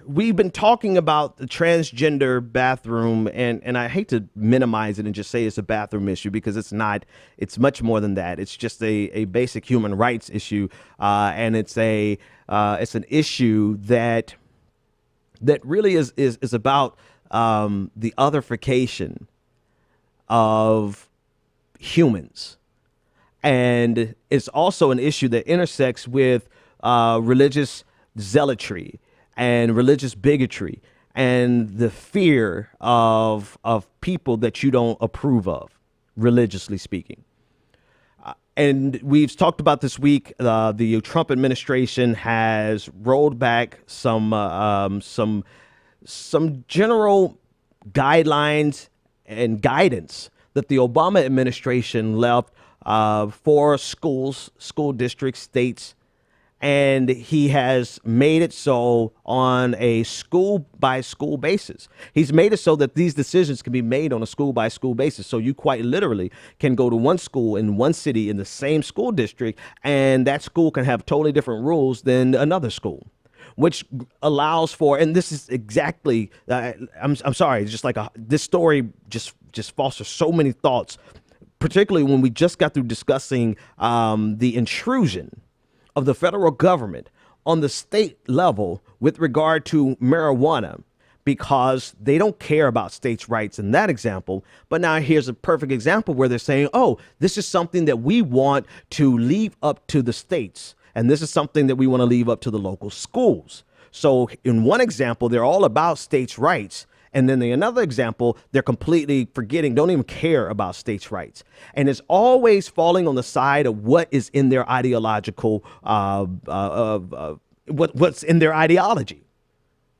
we've been talking about the transgender bathroom, and I hate to minimize it and just say it's a bathroom issue because it's not. It's much more than that. It's just a basic human rights issue, and it's an issue that really is about the otherification of humans. And it's also an issue that intersects with religious zealotry and religious bigotry and the fear of people that you don't approve of, religiously speaking. And we've talked about this week. The Trump administration has rolled back some general guidelines and guidance that the Obama administration left for schools, school districts, states, and he has made it so on a school by school basis. He's made it so that these decisions can be made on a school by school basis. So you quite literally can go to one school in one city in the same school district, and that school can have totally different rules than another school, which allows for, and this is exactly, I'm sorry, it's just like this story just fosters so many thoughts, particularly when we just got through discussing the intrusion of the federal government on the state level with regard to marijuana, because they don't care about states' rights in that example. But now here's a perfect example where they're saying, oh, this is something that we want to leave up to the states. And this is something that we want to leave up to the local schools. So in one example, they're all about states' rights. And then in another example, they're completely forgetting, don't even care about states' rights. And it's always falling on the side of what is in their ideological, what's in their ideology,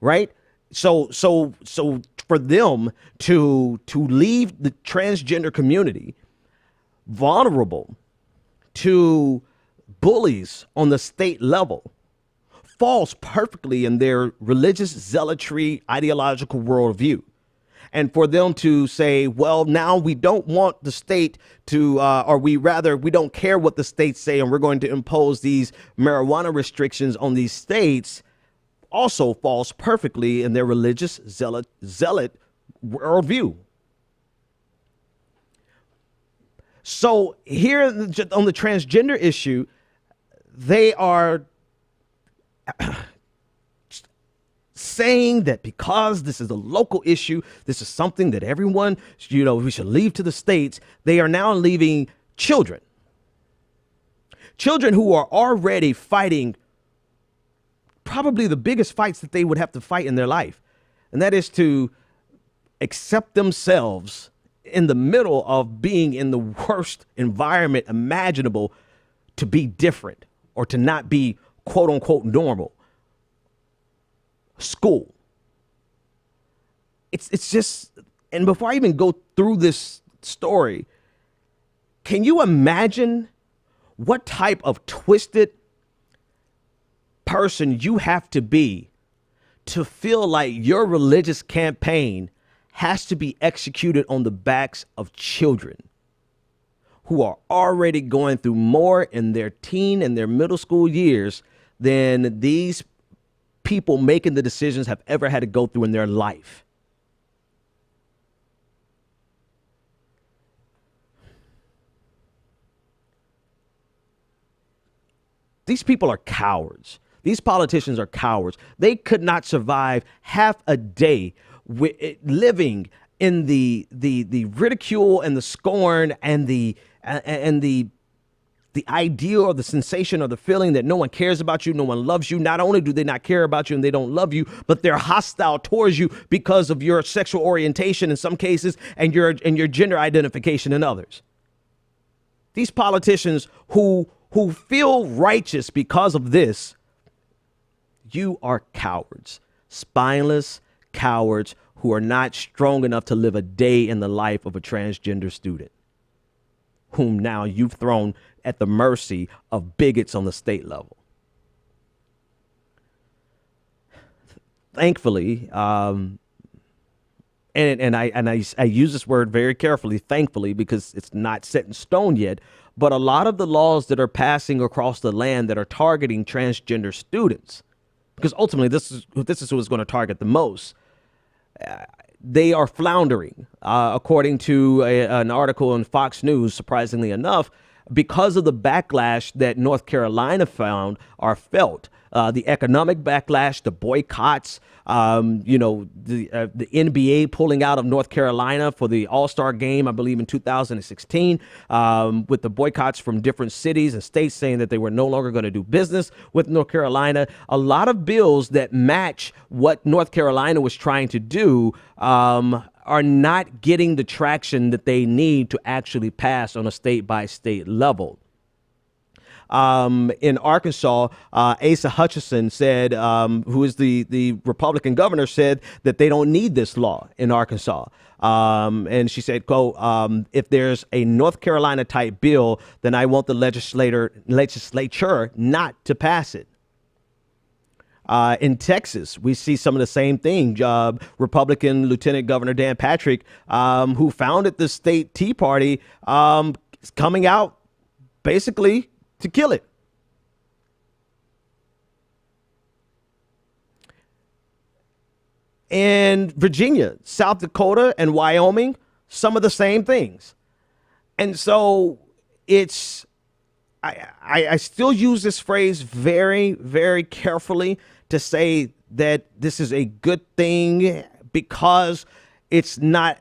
right? So for them to leave the transgender community vulnerable to bullies on the state level falls perfectly in their religious zealotry, ideological worldview. And for them to say, well, now we don't want the state to, we don't care what the states say, and we're going to impose these marijuana restrictions on these states, also falls perfectly in their religious zealot worldview. So here on the transgender issue, they are saying that because this is a local issue, this is something that everyone, we should leave to the states. They are now leaving children who are already fighting probably the biggest fights that they would have to fight in their life. And that is to accept themselves in the middle of being in the worst environment imaginable, to be different or to not be quote unquote normal. School. It's just, and before I even go through this story, can you imagine what type of twisted person you have to be to feel like your religious campaign has to be executed on the backs of children who are already going through more in their teen and their middle school years than these people making the decisions have ever had to go through in their life? These people are cowards. These politicians are cowards. They could not survive half a day living in the ridicule and the scorn and the idea or the sensation or the feeling that no one cares about you, no one loves you. Not only do they not care about you and they don't love you, but they're hostile towards you because of your sexual orientation in some cases and your gender identification in others. These politicians who feel righteous because of this, you are cowards, spineless cowards who are not strong enough to live a day in the life of a transgender student, whom now you've thrown at the mercy of bigots on the state level. Thankfully, and I use this word very carefully, thankfully, because it's not set in stone yet, but a lot of the laws that are passing across the land that are targeting transgender students, because ultimately this is who is going to target the most. They are floundering, according to an article in Fox News, surprisingly enough, because of the backlash that North Carolina felt, the economic backlash, the boycotts, the NBA pulling out of North Carolina for the All-Star game, I believe in 2016, with the boycotts from different cities and states saying that they were no longer going to do business with North Carolina. A lot of bills that match what North Carolina was trying to do are not getting the traction that they need to actually pass on a state-by-state level. In Arkansas, Asa Hutchinson said, who is the Republican governor, said that they don't need this law in Arkansas. And she said, quote, if there's a North Carolina type bill, then I want the legislature not to pass it. In Texas, we see some of the same thing. Republican Lieutenant Governor Dan Patrick, who founded the state Tea Party, is coming out basically to kill it. In Virginia, South Dakota, and Wyoming, some of the same things. And so I still use this phrase very, very carefully to say that this is a good thing because it's not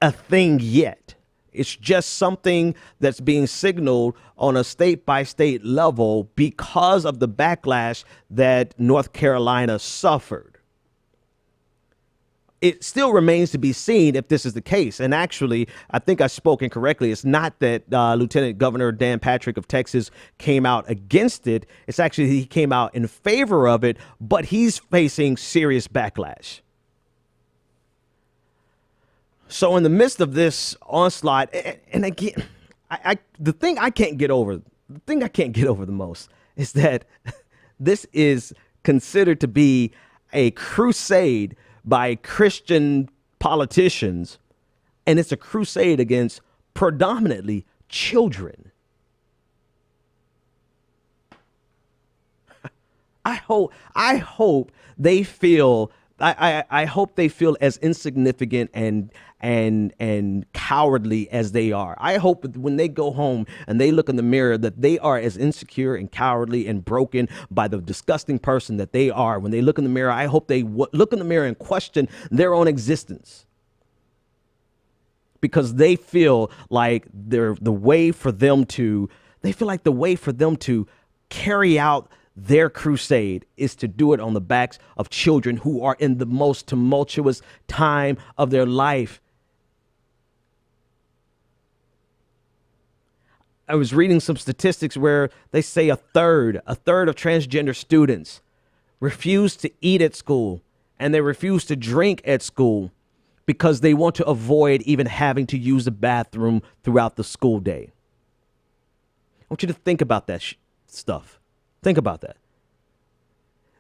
a thing yet. It's just something that's being signaled on a state-by-state level because of the backlash that North Carolina suffered. It still remains to be seen if this is the case. And actually, I think I spoke incorrectly. It's not that Lieutenant Governor Dan Patrick of Texas came out against it. It's actually he came out in favor of it, but he's facing serious backlash. So in the midst of this onslaught, and again, the thing I can't get over the most is that this is considered to be a crusade by Christian politicians, and it's a crusade against predominantly children. I hope they feel as insignificant and cowardly as they are. I hope that when they go home and they look in the mirror that they are as insecure and cowardly and broken by the disgusting person that they are. When they look in the mirror, I hope they look in the mirror and question their own existence, because they feel like the way for them to carry out their crusade is to do it on the backs of children who are in the most tumultuous time of their life. I was reading some statistics where they say a third of transgender students refuse to eat at school, and they refuse to drink at school because they want to avoid even having to use the bathroom throughout the school day. I want you to think about that stuff. Think about that.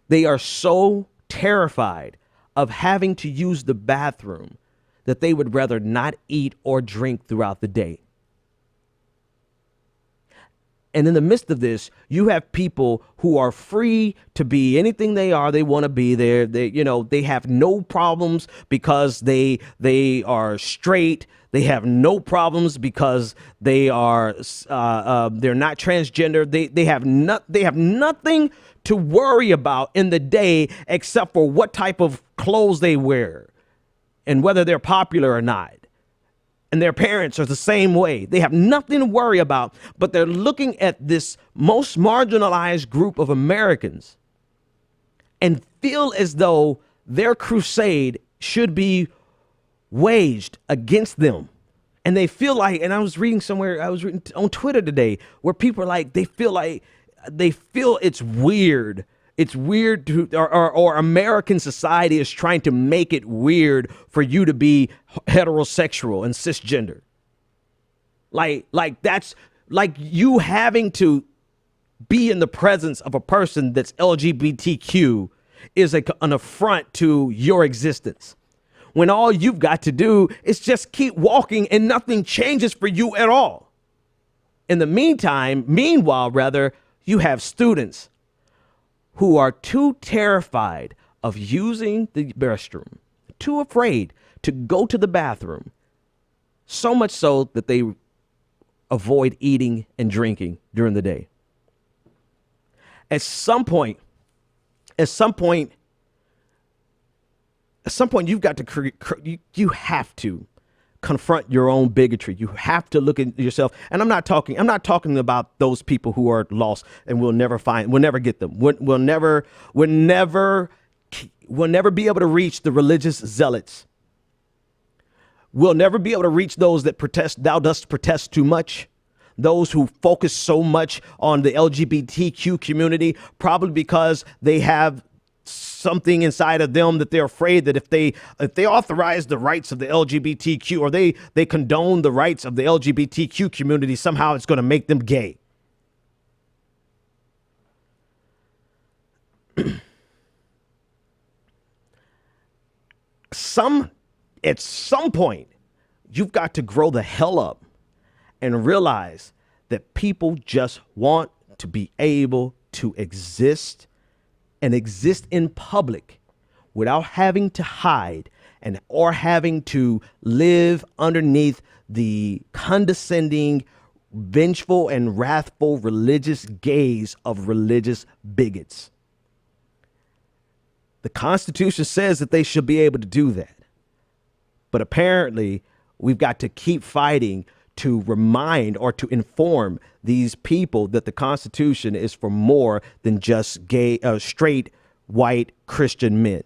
They are so terrified of having to use the bathroom that they would rather not eat or drink throughout the day. And in the midst of this, you have people who are free to be anything they are. They want to be there. They have no problems because they are straight. They have no problems because they're not transgender. They have nothing to worry about in the day except for what type of clothes they wear and whether they're popular or not. And their parents are the same way. They have nothing to worry about, but they're looking at this most marginalized group of Americans and feel as though their crusade should be waged against them. And they feel like, and I was reading on Twitter today where people are like, they feel it's weird. It's weird or American society is trying to make it weird for you to be heterosexual and cisgender. Like that's like you having to be in the presence of a person that's LGBTQ is an affront to your existence, when all you've got to do is just keep walking and nothing changes for you at all. Meanwhile, you have students who are too terrified of using the restroom, too afraid to go to the bathroom, so much so that they avoid eating and drinking during the day. At some point, you've got to you have to confront your own bigotry. You have to look at yourself. And I'm not talking about those people who are lost and we'll never get them. We'll never be able to reach the religious zealots. We'll never be able to reach those that thou dost protest too much. Those who focus so much on the LGBTQ community, probably because they have something inside of them that they're afraid that if they authorize the rights of the LGBTQ, or they condone the rights of the LGBTQ community, somehow it's going to make them gay. At some point, you've got to grow the hell up and realize that people just want to be able to exist and exist in public without having to hide or having to live underneath the condescending, vengeful, and wrathful religious gaze of religious bigots. The Constitution says that they should be able to do that. But apparently, we've got to keep fighting to remind or to inform these people that the Constitution is for more than just straight, white Christian men.